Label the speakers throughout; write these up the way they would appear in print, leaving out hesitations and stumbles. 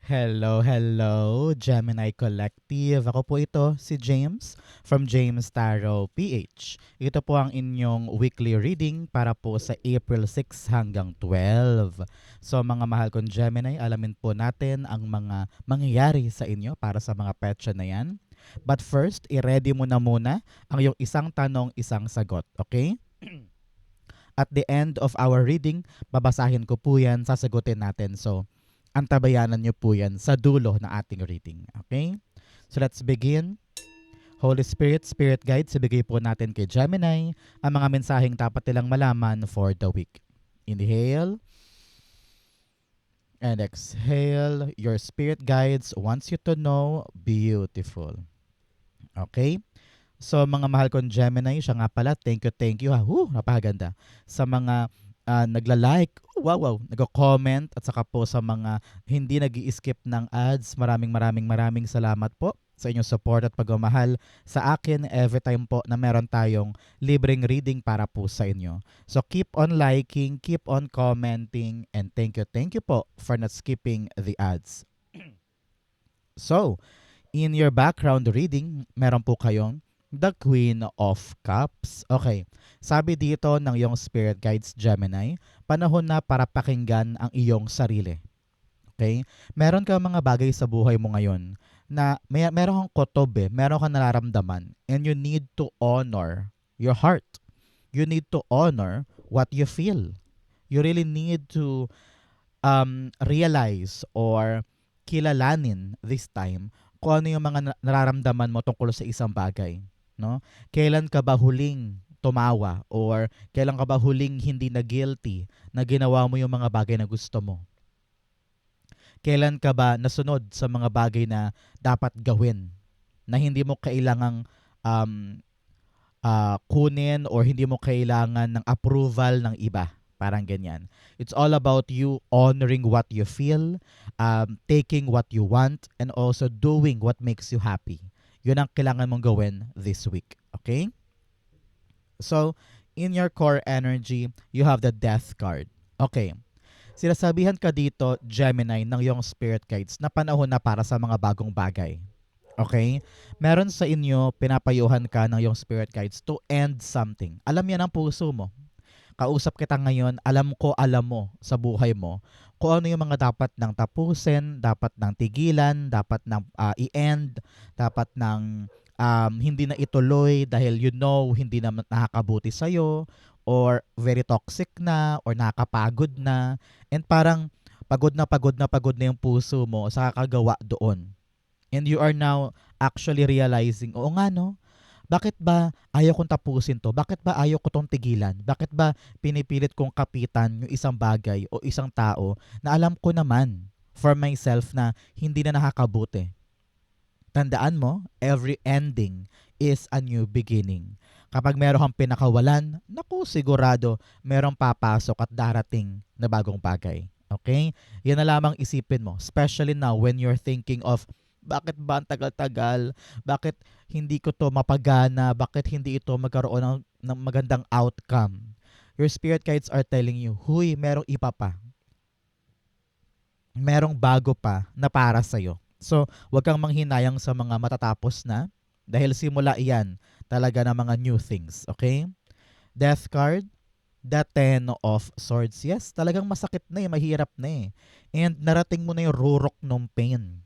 Speaker 1: Hello, hello, Gemini Collective. Ako po ito, si James from James Tarot PH. Ito po ang inyong weekly reading para po sa April 6 hanggang 12. So mga mahal kong Gemini, alamin po natin ang mga mangyayari sa inyo para sa mga petsa na yan. But first, i-ready mo na muna ang iyong isang tanong, isang sagot, okay? At the end of our reading, babasahin ko po yan, sasagutin natin. So, antabayanan nyo po yan sa dulo ng ating reading. Okay? So let's begin. Holy Spirit, Spirit Guides, ibigay po natin kay Gemini ang mga mensaheng dapat nilang malaman for the week. Inhale and exhale. Your Spirit Guides wants you to know beautiful. Okay? So mga mahal kong Gemini, siya nga pala, thank you ha. Napakaganda. Sa mga nagla-like, wow, nag-comment at saka po sa mga hindi nag-i-skip ng ads, maraming salamat po sa inyong support at pagmamahal sa akin every time po na meron tayong libreng reading para po sa inyo. So keep on liking, keep on commenting, and thank you po for not skipping the ads. So, in your background reading, meron po kayong the Queen of Cups. Okay, sabi dito ng iyong Spirit Guides, Gemini, panahon na para pakinggan ang iyong sarili. Okay? Meron kang mga bagay sa buhay mo ngayon na meron kang kotob meron kang nararamdaman, and you need to honor your heart. You need to honor what you feel. You really need to realize or kilalanin this time kung ano yung mga nararamdaman mo tungkol sa isang bagay. No? Kailan ka ba huling tumawa or kailan ka ba huling hindi na guilty na ginawa mo yung mga bagay na gusto mo? Kailan ka ba nasunod sa mga bagay na dapat gawin na hindi mo kailangang kunin or hindi mo kailangan ng approval ng iba? Parang ganyan. It's all about you honoring what you feel, taking what you want, and also doing what makes you happy. Yun ang kailangan mong gawin this week. Okay? So, in your core energy, you have the Death card. Okay. Sinasabihan ka dito, Gemini, ng iyong spirit guides na panahon na para sa mga bagong bagay. Okay? Meron sa inyo, pinapayuhan ka ng iyong spirit guides to end something. Alam yan ang puso mo. Kausap kita ngayon, alam mo sa buhay mo kung ano yung mga dapat nang tapusin, dapat nang tigilan, dapat nang i-end, dapat nang hindi na ituloy dahil hindi na nakakabuti sa'yo or very toxic na or nakakapagod na, and parang pagod na yung puso mo sa kakagawa doon. And you are now actually realizing, oo nga no, bakit ba ayaw kong tapusin to? Bakit ba ayaw ko tong tigilan? Bakit ba pinipilit kong kapitan yung isang bagay o isang tao na alam ko naman for myself na hindi na nakakabuti? Tandaan mo, every ending is a new beginning. Kapag meron kang pinakawalan, naku, sigurado merong papasok at darating na bagong bagay. Okay? Yan na lamang isipin mo, especially now when you're thinking of bakit ba ang tagal-tagal? Bakit hindi ko to mapagana? Bakit hindi ito magkaroon ng magandang outcome? Your spirit guides are telling you, huy, merong iba pa. Merong bago pa na para sa'yo. So, wag kang manghinayang sa mga matatapos na dahil simula iyan talaga ng mga new things. Okay? Death card, the Ten of Swords. Yes, talagang masakit na mahirap na And narating mo na yung rurok ng pain.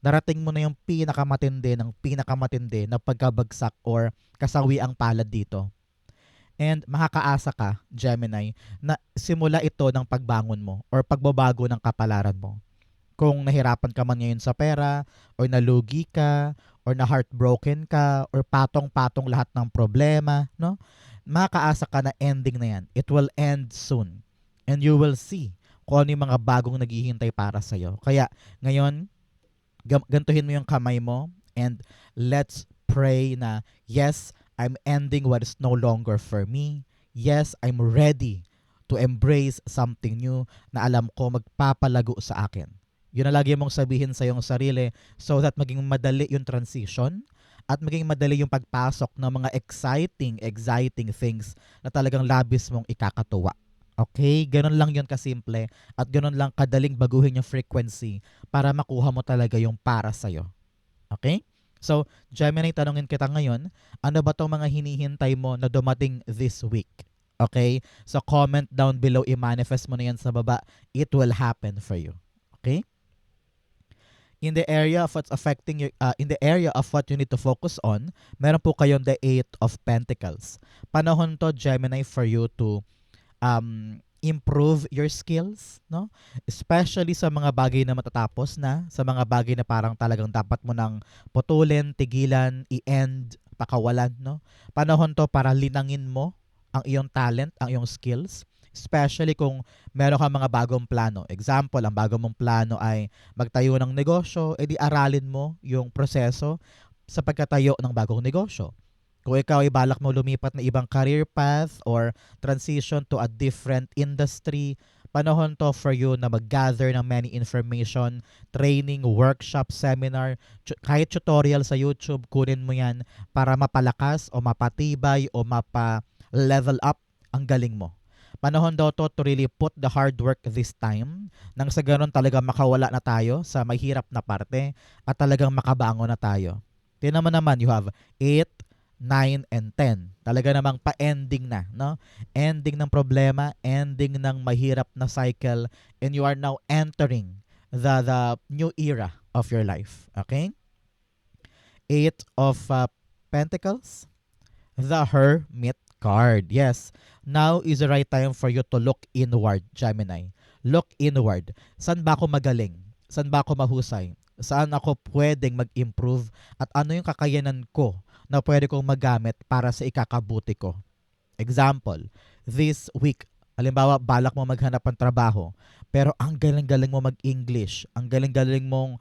Speaker 1: Narating mo na yung pinakamatindi na pagkabagsak or kasawi ang palad dito. And makakaasa ka, Gemini, na simula ito ng pagbangon mo or pagbabago ng kapalaran mo. Kung nahirapan ka man ngayon sa pera, or nalugi ka, or na-heartbroken ka, or patong-patong lahat ng problema, no? Makakaasa ka na ending na yan. It will end soon. And you will see kung ano yung mga bagong naghihintay para sa'yo. Kaya ngayon, gantuhin mo yung kamay mo and let's pray na yes, I'm ending what is no longer for me. Yes, I'm ready to embrace something new na alam ko magpapalago sa akin. Yun na lagi mong sabihin sa iyong sarili so that maging madali yung transition at maging madali yung pagpasok ng mga exciting things na talagang labis mong ikakatuwa. Okay? Ganun lang yun kasimple at ganun lang kadaling baguhin yung frequency para makuha mo talaga yung para sa'yo. Okay? So, Gemini, tanungin kita ngayon, ano ba tong mga hinihintay mo na dumating this week? Okay? So, comment down below, i-manifest mo na yan sa baba. It will happen for you. Okay? In the area of what's affecting you, in the area of what you need to focus on, meron po kayong the Eight of Pentacles. Panahon to, Gemini, for you to improve your skills, no? Especially sa mga bagay na matatapos na, sa mga bagay na parang talagang dapat mo nang putulin, tigilan, i-end, pakawalan, no? Panahon to para linangin mo ang iyong talent, ang iyong skills, especially kung meron kang mga bagong plano. Example, ang bago mong plano ay magtayo ng negosyo, edi aralin mo yung proseso sa pagkatayo ng bagong negosyo. Kung ikaw ay balak mo lumipat na ibang career path or transition to a different industry, panahon to for you na mag-gather ng many information, training, workshop, seminar, kahit tutorial sa YouTube, kunin mo yan para mapalakas o mapatibay o mapa-level up ang galing mo. Panahon daw to really put the hard work this time nang sa ganun talaga makawala na tayo sa mahirap na parte at talagang makabango na tayo. Tingnan mo naman, you have 8, 9, and 10. Talaga namang pa-ending na, no? Ending ng problema, ending ng mahirap na cycle, and you are now entering the new era of your life. Okay? 8 of Pentacles, the Hermit card. Yes, now is the right time for you to look inward, Gemini. Look inward. Saan ba ako magaling? Saan ba ako mahusay? Saan ako pwedeng mag-improve? At ano yung kakayanan ko na pwede kong magamit para sa ikakabuti ko? Example, this week, halimbawa, balak mo maghanap ng trabaho, pero ang galing-galing mo mag-English, ang galing-galing mong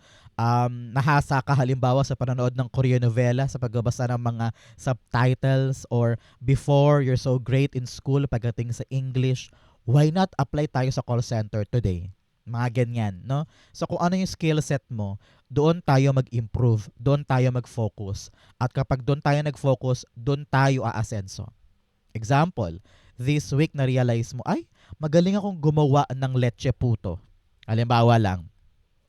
Speaker 1: nahasa ka halimbawa sa panonood ng Korean novela, sa pagbabasa ng mga subtitles, or before, you're so great in school pagdating sa English, why not apply tayo sa call center today? Mga ganyan, no? So kung ano yung skill set mo, doon tayo mag-improve, doon tayo mag-focus. At kapag doon tayo nag-focus, doon tayo aasenso. Example, this week na-realize mo, ay, magaling akong gumawa ng leche puto. Halimbawa lang.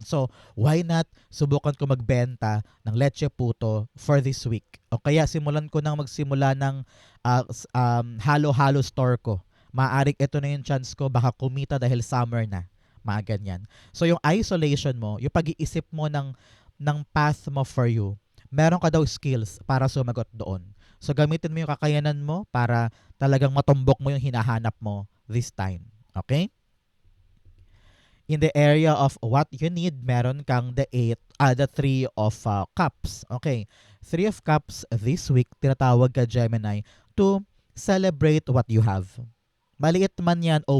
Speaker 1: So, why not subukan ko magbenta ng leche puto for this week? O kaya simulan ko nang magsimula ng halo-halo store ko. Maaring ito na yung chance ko, baka kumita dahil summer na. Mga ganyan. So, yung isolation mo, yung pag-iisip mo ng path mo for you, meron ka daw skills para sumagot doon. So, gamitin mo yung kakayanan mo para talagang matumbok mo yung hinahanap mo this time. Okay? In the area of what you need, meron kang the 3 of cups. Okay. 3 of cups this week, tinatawag ka, Gemini, to celebrate what you have. Maliit man yan o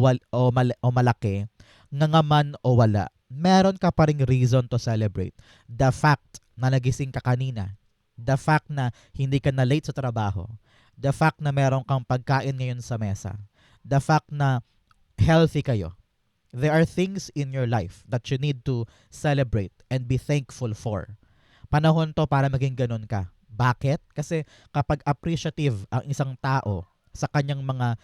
Speaker 1: malaki, nga man o wala, meron ka pa ring reason to celebrate. The fact na nagising ka kanina, the fact na hindi ka na late sa trabaho, the fact na meron kang pagkain ngayon sa mesa, the fact na healthy kayo. There are things in your life that you need to celebrate and be thankful for. Panahon to para maging ganun ka. Bakit? Kasi kapag appreciative ang isang tao sa kanyang mga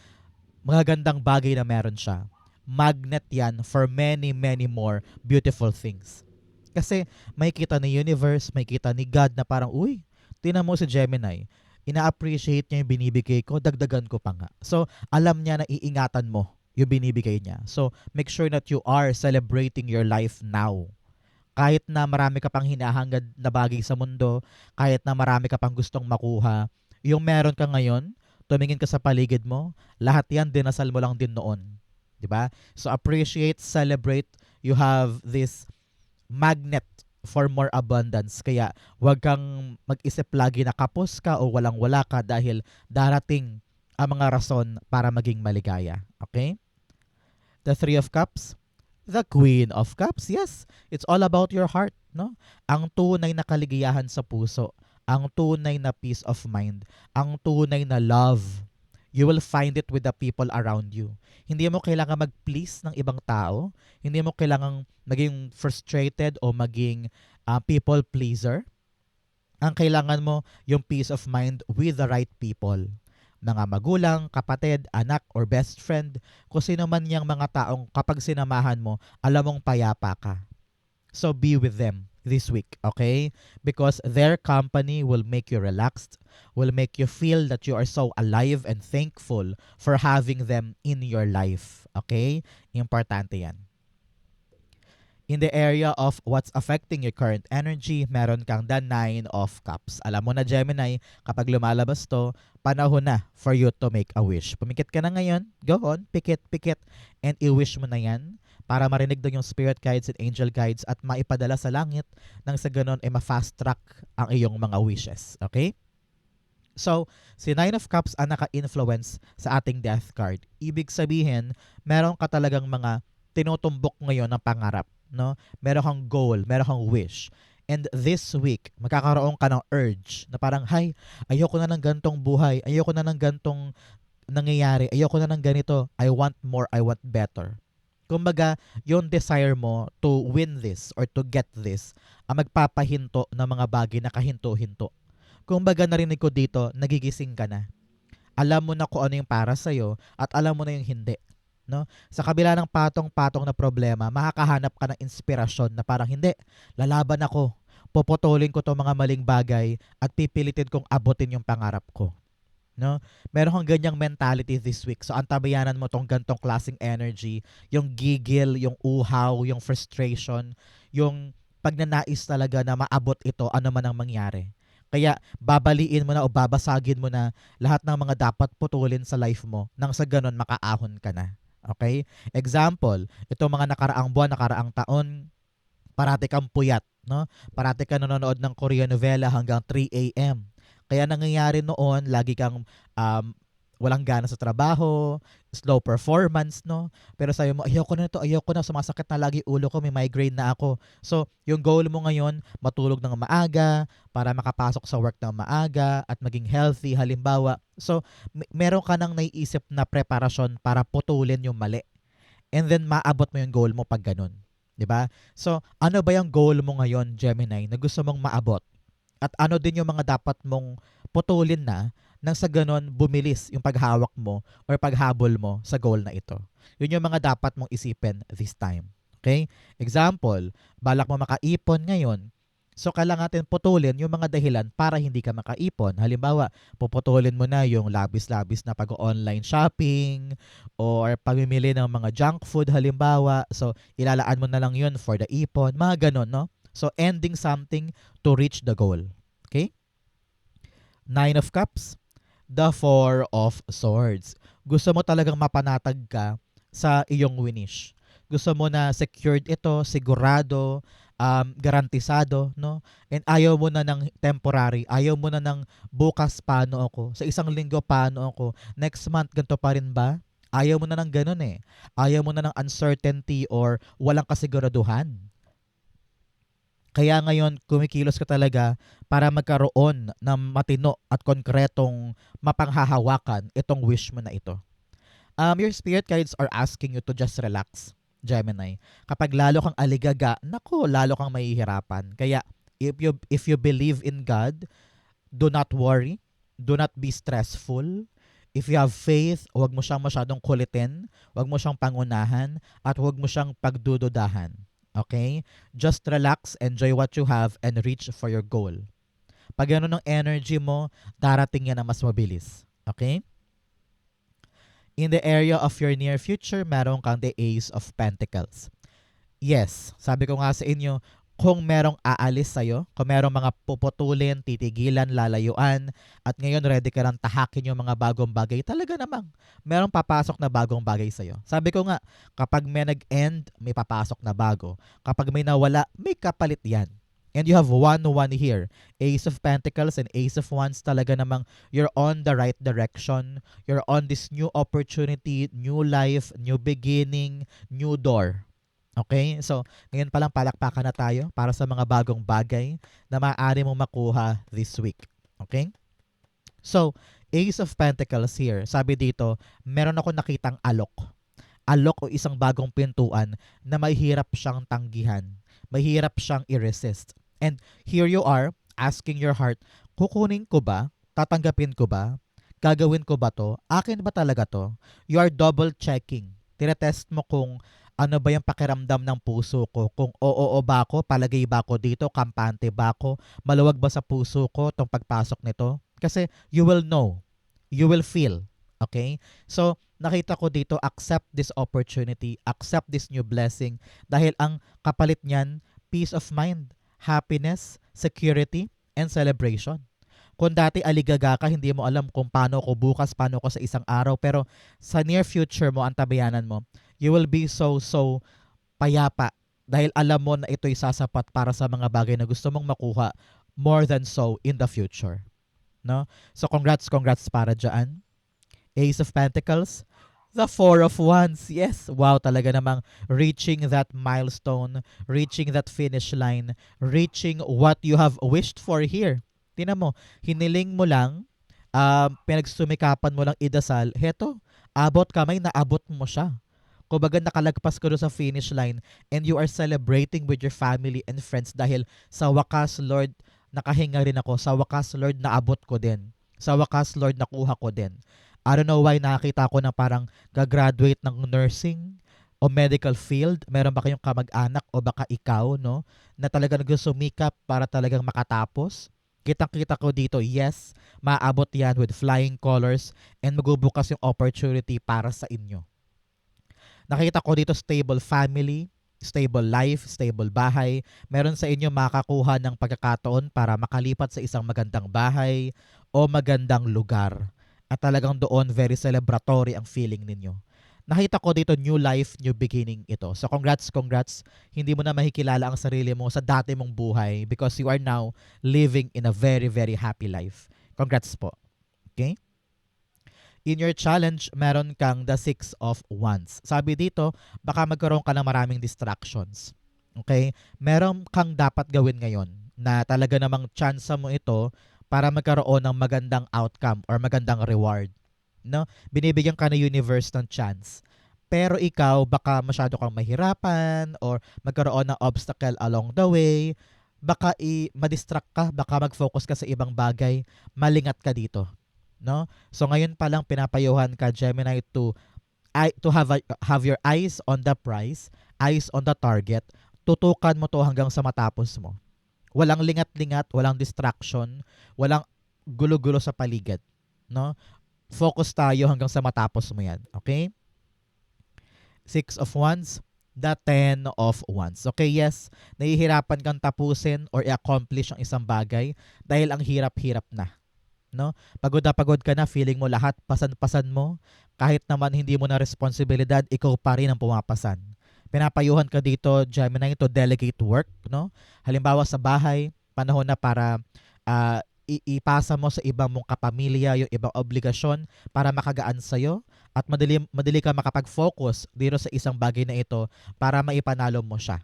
Speaker 1: magagandang bagay na meron siya, magnet yan for many, many more beautiful things. Kasi may kita ni universe, may kita ni God na parang, uy, tinan mo si Gemini, ina-appreciate niya yung binibigay ko, dagdagan ko pa nga. So, alam niya na iingatan mo yung binibigay niya. So, make sure that you are celebrating your life now. Kahit na marami ka pang hinahangad na bagay sa mundo, kahit na marami ka pang gustong makuha, yung meron ka ngayon, tumingin ka sa paligid mo, lahat yan dinasal mo lang din noon. 'Di ba? So appreciate, celebrate, you have this magnet for more abundance. Kaya wag kang mag-isip lagi na kapos ka o walang-wala ka dahil darating ang mga rason para maging maligaya. Okay? The 3 of Cups, the Queen of Cups. Yes, it's all about your heart, no? Ang tunay na kaligayahan sa puso, ang tunay na peace of mind, ang tunay na love. You will find it with the people around you. Hindi mo kailangan mag-please ng ibang tao. Hindi mo kailangan maging frustrated o maging people pleaser. Ang kailangan mo yung peace of mind with the right people. mga magulang, kapatid, anak, or best friend, kung sino man yung mga taong kapag sinamahan mo, alam mong payapa ka. So be with them this week, okay? Because their company will make you relaxed, will make you feel that you are so alive and thankful for having them in your life, okay? Importante yan. In the area of what's affecting your current energy, meron kang the Nine of Cups. Alam mo na, Gemini, kapag lumalabas to, panahon na for you to make a wish. Pumikit ka na ngayon, go on, pikit, and i-wish mo na yan para marinig doon yung spirit guides and angel guides at maipadala sa langit nang sa ganun ay ma-fast track ang iyong mga wishes. Okay? So, si Nine of Cups ang naka-influence sa ating death card. Ibig sabihin, meron ka talagang mga tinutumbok ngayon ng pangarap, no? Meron kang goal, meron kang wish. And this week, magkakaroon ka ng urge na parang, hay, ayoko na ng gantong buhay, ayoko na ng gantong nangyayari, ayoko na ng ganito, I want more, I want better. Kumbaga, yung desire mo to win this or to get this, ang magpapahinto ng mga bagay na kahinto-hinto. Kumbaga, narinig ko dito, nagigising ka na. Alam mo na kung ano yung para sa'yo at alam mo na yung hindi. No? Sa kabila ng patong-patong na problema, makakahanap ka ng inspirasyon na parang hindi, lalaban ako, puputulin ko itong mga maling bagay at pipilitin kong abutin yung pangarap ko. No? Meron kang ganyang mentality this week. So, antabayanan mo tong gantong klaseng energy, yung gigil, yung uhaw, yung frustration, yung pagnanais talaga na maabot ito, ano man ang mangyari. Kaya babaliin mo na o babasagin mo na lahat ng mga dapat putulin sa life mo nang sa ganun makaahon ka na. Okay? Example, itong mga nakaraang buwan, nakaraang taon, parati kang puyat, no? Parati ka nanonood ng Korean novela hanggang 3 a.m. Kaya nangyayari noon, lagi kang walang gana sa trabaho, slow performance, no? Pero sabi mo, ayoko na ito, ayoko na, sumasakit na lagi ulo ko, may migraine na ako. So, yung goal mo ngayon, matulog ng maaga, para makapasok sa work ng maaga, at maging healthy, halimbawa. So, meron ka nang naiisip na preparasyon para putulin yung mali. And then, maabot mo yung goal mo pag ganun. 'Di ba? So, ano ba yung goal mo ngayon, Gemini, na gusto mong maabot? At ano din yung mga dapat mong putulin na nang sa ganon bumilis yung paghawak mo or paghabol mo sa goal na ito. Yun yung mga dapat mong isipin this time. Okay? Example, balak mo makaipon ngayon. So, kailangan natin putulin yung mga dahilan para hindi ka makaipon. Halimbawa, puputulin mo na yung labis-labis na pag-online shopping or pamimili ng mga junk food halimbawa. So, ilalaan mo na lang yun for the ipon. Mga ganon, no? So, ending something to reach the goal. Okay? Nine of Cups, the Four of Swords. Gusto mo talagang mapanatag ka sa iyong winish. Gusto mo na secured ito, sigurado, garantisado, no? And ayaw mo na ng temporary, ayaw mo na ng bukas paano ako, sa isang linggo paano ako, next month ganito pa rin ba? Ayaw mo na ng ganun eh. Ayaw mo na ng uncertainty or walang kasiguraduhan. Kaya ngayon, kumikilos ka talaga para magkaroon ng matino at konkretong mapanghahawakan itong wish mo na ito. Your spirit guides are asking you to just relax, Gemini. Kapag lalo kang aligaga, nako, lalo kang mahihirapan. Kaya, if you believe in God, do not worry, do not be stressful. If you have faith, huwag mo siyang masyadong kulitin, huwag mo siyang pangunahan, at huwag mo siyang pagdududahan. Okay? Just relax, enjoy what you have, and reach for your goal. Pag gano'n ang energy mo, darating yan na mas mabilis. Okay? In the area of your near future, meron kang the Ace of Pentacles. Yes, sabi ko nga sa inyo, kung merong aalis sa'yo, kung merong mga puputulin, titigilan, lalayuan, at ngayon ready ka lang tahakin yung mga bagong bagay, talaga namang merong papasok na bagong bagay sa'yo. Sabi ko nga, kapag may nag-end, may papasok na bago. Kapag may nawala, may kapalit yan. And you have 1-1 here. Ace of Pentacles and Ace of Wands, talaga namang you're on the right direction. You're on this new opportunity, new life, new beginning, new door. Okay? So, ngayon palang palakpakan na tayo para sa mga bagong bagay na maaari mong makuha this week. Okay? So, Ace of Pentacles here. Sabi dito, meron ako nakitang alok. Alok o isang bagong pintuan na mahirap siyang tanggihan. Mahirap siyang i-resist. And here you are, asking your heart, kukunin ko ba? Tatanggapin ko ba? Gagawin ko ba to? Akin ba talaga to? You are double checking. Tinetest mo kung ano ba yung pakiramdam ng puso ko. Kung oo ba ako, palagay ba ako dito, kampante ba ako, maluwag ba sa puso ko tong pagpasok nito? Kasi you will know. You will feel. Okay? So, nakita ko dito, accept this opportunity, accept this new blessing dahil ang kapalit niyan, peace of mind, happiness, security, and celebration. Kung dati aligaga ka, hindi mo alam kung paano ko bukas, paano ko sa isang araw, pero sa near future mo, ang tabayanan mo, you will be so payapa dahil alam mo na ito'y sasapat para sa mga bagay na gusto mong makuha more than so in the future. No? So congrats para dyan. Ace of Pentacles, the Four of Wands. Yes, wow, talaga namang reaching that milestone, reaching that finish line, reaching what you have wished for here. Tingnan mo, hiniling mo lang, pinagsumikapan mo lang idasal, heto, abot kamay, naabot mo siya. Kumbaga nakalagpas ka doon sa finish line and you are celebrating with your family and friends dahil sa wakas, Lord, nakahinga rin ako. Sa wakas, Lord, naabot ko din. Sa wakas, Lord, nakuha ko din. I don't know why nakakita ko na parang gagraduate ng nursing o medical field. Meron ba kayong kamag-anak o baka ikaw, no? Na talagang nagsumikap para talagang makatapos. Kitang-kita ko dito, yes, maabot yan with flying colors and magbubukas yung opportunity para sa inyo. Nakita ko dito stable family, stable life, stable bahay. Meron sa inyo makakuha ng pagkakataon para makalipat sa isang magandang bahay o magandang lugar. At talagang doon very celebratory ang feeling ninyo. Nakita ko dito new life, new beginning ito. So congrats. Hindi mo na mahikilala ang sarili mo sa dati mong buhay because you are now living in a very happy life. Congrats po. Okay? In your challenge, meron kang the Six of Wands. Sabi dito, baka magkaroon ka ng maraming distractions. Okay? Meron kang dapat gawin ngayon na talaga namang chance mo ito para magkaroon ng magandang outcome or magandang reward. No? Binibigyan ka ng universe ng chance. Pero ikaw, baka masyado kang mahirapan or magkaroon ng obstacle along the way. Baka ma-distract ka, baka mag-focus ka sa ibang bagay. Malingat ka dito. No? So ngayon pa lang pinapayuhan ka, Gemini, to have your eyes on the prize, eyes on the target. Tutukan mo to hanggang sa matapos mo. Walang lingat-lingat, walang distraction, walang gulo-gulo sa paligid, no? Focus tayo hanggang sa matapos mo 'yan, okay? Six of Wands, the Ten of Wands. Okay, yes, nahihirapan kang tapusin or i-accomplish ang isang bagay dahil ang hirap-hirap na, no? Pagod na pagod ka na, feeling mo lahat pasan-pasan mo, kahit naman hindi mo na responsibilidad, ikaw pa rin ang pumapasan. Pinapayuhan ka dito, Gemini, to delegate work, no? Halimbawa sa bahay, panahon na para ipasa mo sa ibang mong kapamilya yung ibang obligasyon para makagaan sa'yo at madali ka makapag-focus dito sa isang bagay na ito para maipanalo mo siya.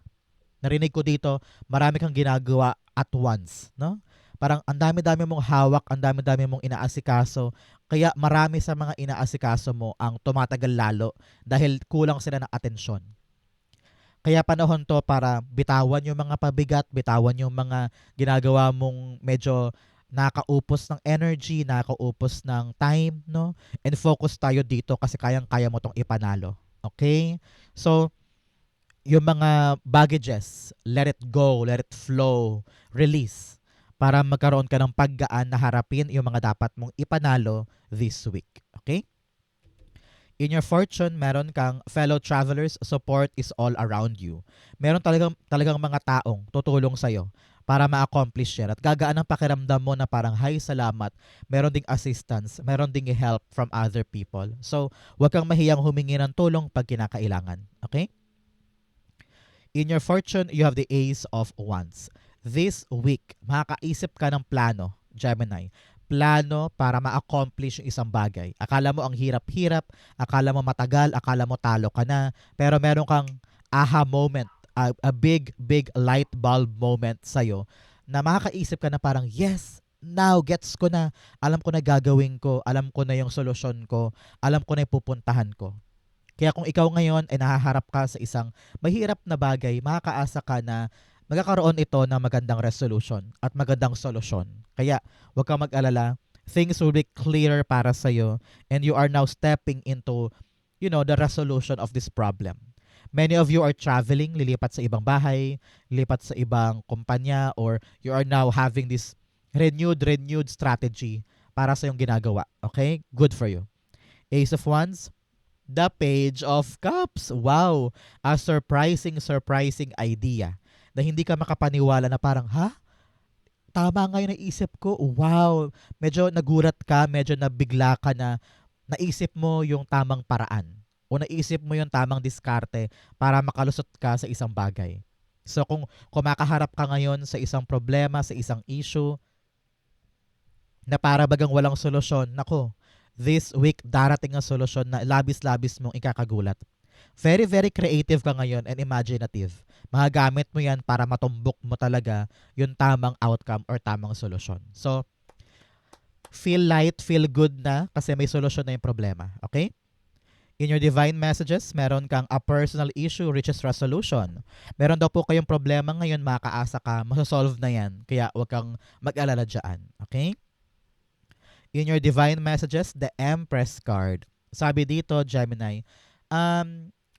Speaker 1: Narinig ko dito, marami kang ginagawa at once, no? Parang ang dami-dami mong hawak, ang dami-dami mong inaasikaso, kaya marami sa mga inaasikaso mo ang tumatagal lalo dahil kulang sila ng atensyon. Kaya panahon to para bitawan yung mga pabigat, bitawan yung mga ginagawa mong medyo nakaupos ng energy, nakaupos ng time, no? And focus tayo dito kasi kayang-kaya mo tong ipanalo. Okay? So, yung mga baggages, let it go, let it flow, release para magkaroon ka ng paggaan na harapin yung mga dapat mong ipanalo this week. Okay? In your fortune, meron kang fellow travelers, support is all around you. Meron talagang mga taong tutulong sa'yo para ma-accomplish yan. At gagaan ang pakiramdam mo na parang, hi, salamat. Meron ding assistance, meron ding help from other people. So, huwag kang mahiyang humingi ng tulong pag kinakailangan. Okay? In your fortune, you have the Ace of Wands. This week, makakaisip ka ng plano, Gemini. Plano para ma-accomplish yung isang bagay. Akala mo ang hirap-hirap, akala mo matagal, akala mo talo ka na, pero meron kang aha moment, a big light bulb moment sa'yo na makakaisip ka na parang, yes, now gets ko na, alam ko na gagawin ko, alam ko na yung solusyon ko, alam ko na yung pupuntahan ko. Kaya kung ikaw ngayon ay nahaharap ka sa isang mahirap na bagay, makakaasa ka na magkakaroon ito ng magandang resolution at magandang solusyon. Kaya huwag kang mag-alala, Things will be clearer para sa'yo and you are now stepping into, the resolution of this problem. Many of you are traveling, lilipat sa ibang bahay, lilipat sa ibang kumpanya, or you are now having this renewed strategy para sa yung ginagawa. Okay? Good for you. Ace of Wands, the Page of Cups. Wow! A surprising idea na hindi ka makapaniwala na parang, ha? Tama nga yung naisip ko. Wow! Medyo nagulat ka, medyo nabigla ka na naisip mo yung tamang paraan o naisip mo yung tamang diskarte para makalusot ka sa isang bagay. So kung kumakaharap ka ngayon sa isang problema, sa isang issue na para bagang walang solusyon, nako, this week darating ang solusyon na labis-labis mong ikakagulat. Very, very creative ka ngayon and imaginative. Magagamit mo yan para matumbok mo talaga yung tamang outcome or tamang solusyon. So, feel light, feel good na kasi may solusyon na yung problema. Okay? In your divine messages, meron kang a personal issue reaches resolution. Meron daw po kayong problema ngayon, makaasa ka, masasolve na yan. Kaya huwag kang mag-alala dyan. Okay? In your divine messages, the Empress card. Sabi dito, Gemini,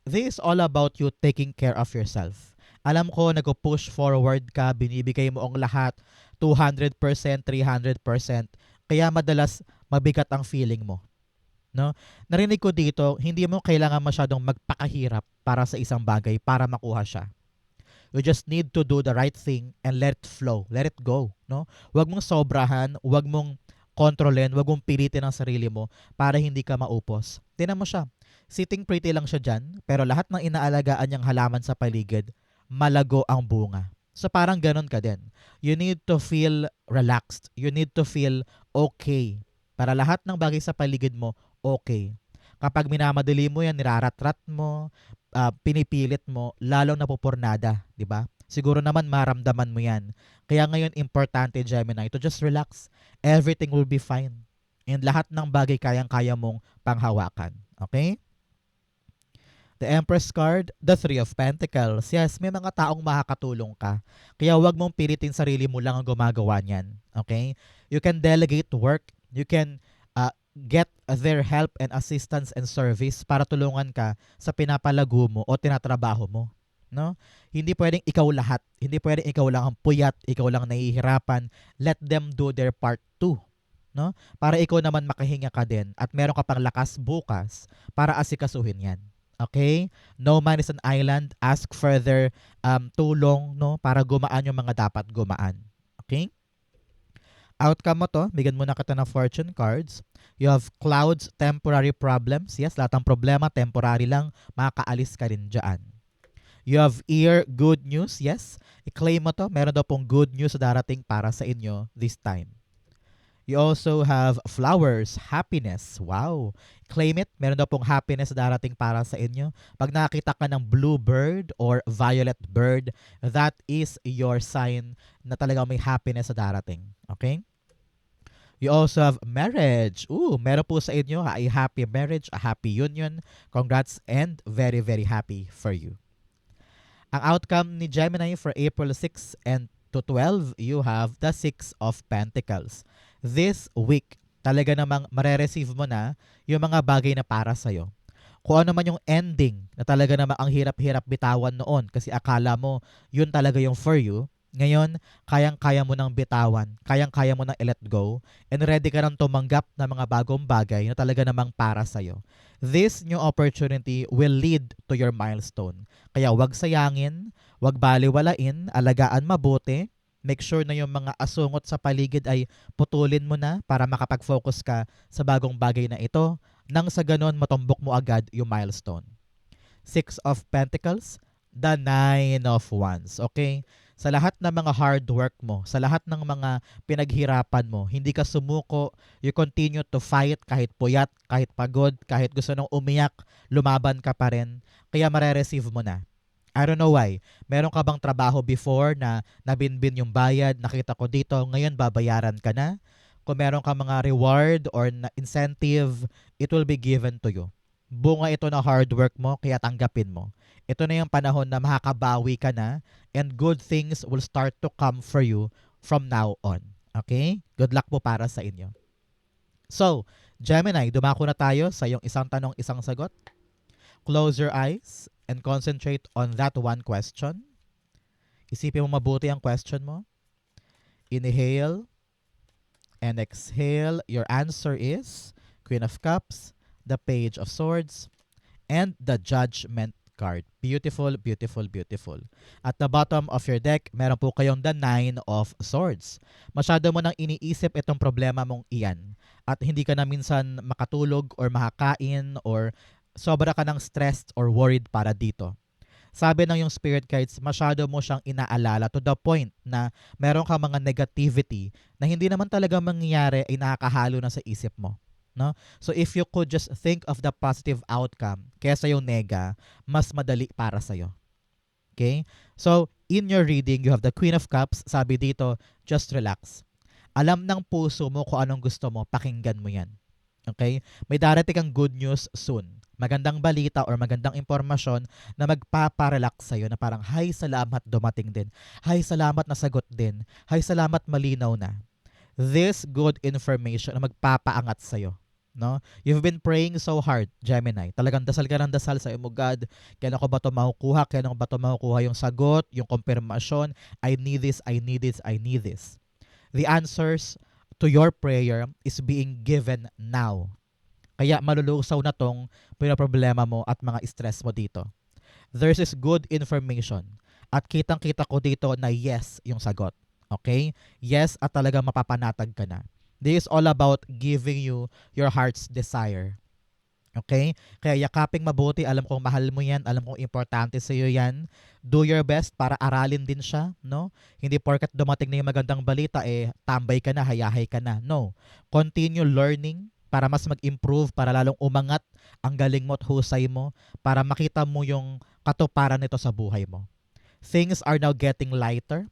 Speaker 1: this is all about you taking care of yourself. Alam ko, nag-push forward ka, binibigay mo ang lahat, 200%, 300%, kaya madalas mabigat ang feeling mo. No? Narinig ko dito, hindi mo kailangan masyadong magpakahirap para sa isang bagay para makuha siya. You just need to do the right thing and let it flow, let it go. No? Huwag mong sobrahan, huwag mong kontrolin, huwag mong pilitin ang sarili mo para hindi ka maupos. Tingnan mo siya. Sitting pretty lang siya dyan, pero lahat ng inaalagaan niyang halaman sa paligid, malago ang bunga. So parang ganun ka din. You need to feel relaxed. You need to feel okay. Para lahat ng bagay sa paligid mo, okay. Kapag minamadali mo yan, niraratrat mo, pinipilit mo, lalong napupurnada, di ba? Siguro naman maramdaman mo yan. Kaya ngayon, importante, Gemini, to just relax. Everything will be fine. And lahat ng bagay kayang-kaya mong panghawakan. Okay? The Empress card, the Three of Pentacles. Yes, may mga taong makakatulong ka. Kaya huwag mong pilitin sarili mo lang ang gumagawa niyan. Okay? You can delegate work. You can get their help and assistance and service para tulungan ka sa pinapalago mo o tinatrabaho mo. No? Hindi pwedeng ikaw lahat. Hindi pwedeng ikaw lang ang puyat, ikaw lang nahihirapan. Let them do their part too. No? Para ikaw naman makahinga ka din at meron ka pang lakas bukas para asikasuhin yan. Okay? No man is an island. Ask further tulong, no, para gumaan yung mga dapat gumaan. Okay? Outcome mo to, bigyan mo na kita ng fortune cards. You have clouds, temporary problems. Yes, lahat ng problema, temporary lang. Makakaalis ka rin dyan. You have ear, good news. Yes, i-claim mo to. Meron daw pong good news na darating para sa inyo this time. You also have flowers, happiness. Wow. Claim it. Meron daw pong happiness na darating para sa inyo. Pag nakakita ka ng blue bird or violet bird, that is your sign na talagang may happiness na darating. Okay? You also have marriage. Meron po sa inyo a happy marriage, a happy union. Congrats and very, very happy for you. Ang outcome ni Gemini for April 6 and to 12, you have the Six of Pentacles. This week, talaga namang marereceive mo na yung mga bagay na para sa'yo. Kung ano man yung ending na talaga namang ang hirap-hirap bitawan noon kasi akala mo yun talaga yung for you, ngayon, kayang-kaya mo nang bitawan, kayang-kaya mo nang i-let go, and ready ka nang tumanggap ng mga bagong bagay na talaga namang para sa'yo. This new opportunity will lead to your milestone. Kaya wag sayangin, wag baliwalain, alagaan mabuti, make sure na yung mga asungot sa paligid ay putulin mo na para makapag-focus ka sa bagong bagay na ito, nang sa ganon matumbok mo agad yung milestone. Six of Pentacles, the Nine of Wands. Okay? Sa lahat ng mga hard work mo, sa lahat ng mga pinaghirapan mo, hindi ka sumuko, you continue to fight kahit puyat, kahit pagod, kahit gusto nang umiyak, lumaban ka pa rin, kaya marereceive mo na. I don't know why. Meron ka bang trabaho before na nabinbin yung bayad, nakita ko dito, ngayon babayaran ka na? Kung meron ka mga reward or incentive, it will be given to you. Bunga ito na hard work mo, kaya tanggapin mo. Ito na yung panahon na makakabawi ka na and good things will start to come for you from now on. Okay? Good luck po para sa inyo. So, Gemini, dumako na tayo sa yung isang tanong, isang sagot. Close your eyes and concentrate on that one question. Isipin mo mabuti ang question mo. Inhale and exhale. Your answer is Queen of Cups, the Page of Swords, and the Judgment card. Beautiful, beautiful, beautiful. At the bottom of your deck, meron po kayong the Nine of Swords. Masyado mo nang iniisip itong problema mong iyan. At hindi ka na minsan makatulog or makakain or sobra ka ng stressed or worried para dito. Sabi ng yung spirit guides, masyado mo siyang inaalala to the point na meron ka mga negativity na hindi naman talaga mangyayari ay nakakahalo na sa isip mo. No? So if you could just think of the positive outcome kesa yung nega, mas madali para sa'yo. Okay? So, in your reading, you have the Queen of Cups. Sabi dito, just relax. Alam ng puso mo kung anong gusto mo, pakinggan mo yan. Okay? May darating kang good news soon. Magandang balita or magandang impormasyon na magpaparelax sa'yo na parang, hay, salamat, dumating din. Hay, salamat, nasagot din. Hay, salamat, malinaw na. This good information na magpapaangat sa'yo. No? You've been praying so hard, Gemini. Talagang dasal ka ng dasal sa mo, God. Kailan ko ba ito makukuha? Kailan ko ba ito makukuha yung sagot, yung konfirmasyon? I need this, I need this, I need this. The answers to your prayer is being given now. Kaya malulusaw na tong problema mo at mga stress mo dito. There's this good information. At kitang-kita ko dito na yes yung sagot. Okay? Yes at talagang mapapanatag ka na. This is all about giving you your heart's desire. Okay? Kaya yakaping mabuti. Alam kong mahal mo yan. Alam kong importante sa iyo yan. Do your best para aralin din siya. No? Hindi porkat dumating na yung magandang balita, tambay ka na, hayahay ka na. No. Continue learning para mas mag-improve, para lalong umangat ang galing mo at husay mo, para makita mo yung katuparan nito sa buhay mo. Things are now getting lighter.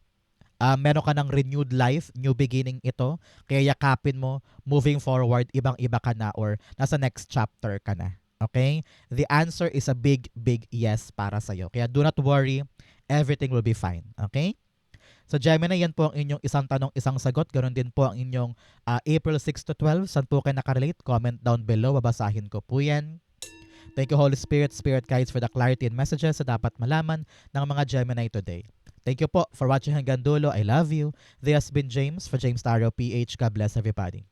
Speaker 1: Meron ka ng renewed life, new beginning ito. Kaya yakapin mo, moving forward, ibang-iba ka na or nasa next chapter ka na. Okay? The answer is a big, big yes para sa'yo. Kaya do not worry, everything will be fine. Okay? So Gemini, yan po ang inyong isang tanong, isang sagot. Ganon din po ang inyong April 6 to 12. Saan po kayo nakarelate? Comment down below. Babasahin ko po yan. Thank you, Holy Spirit, Spirit Guides, for the clarity and messages na dapat malaman ng mga Gemini today. Thank you po for watching hanggang dulo. I love you. This has been James for James Taro PH. God bless everybody.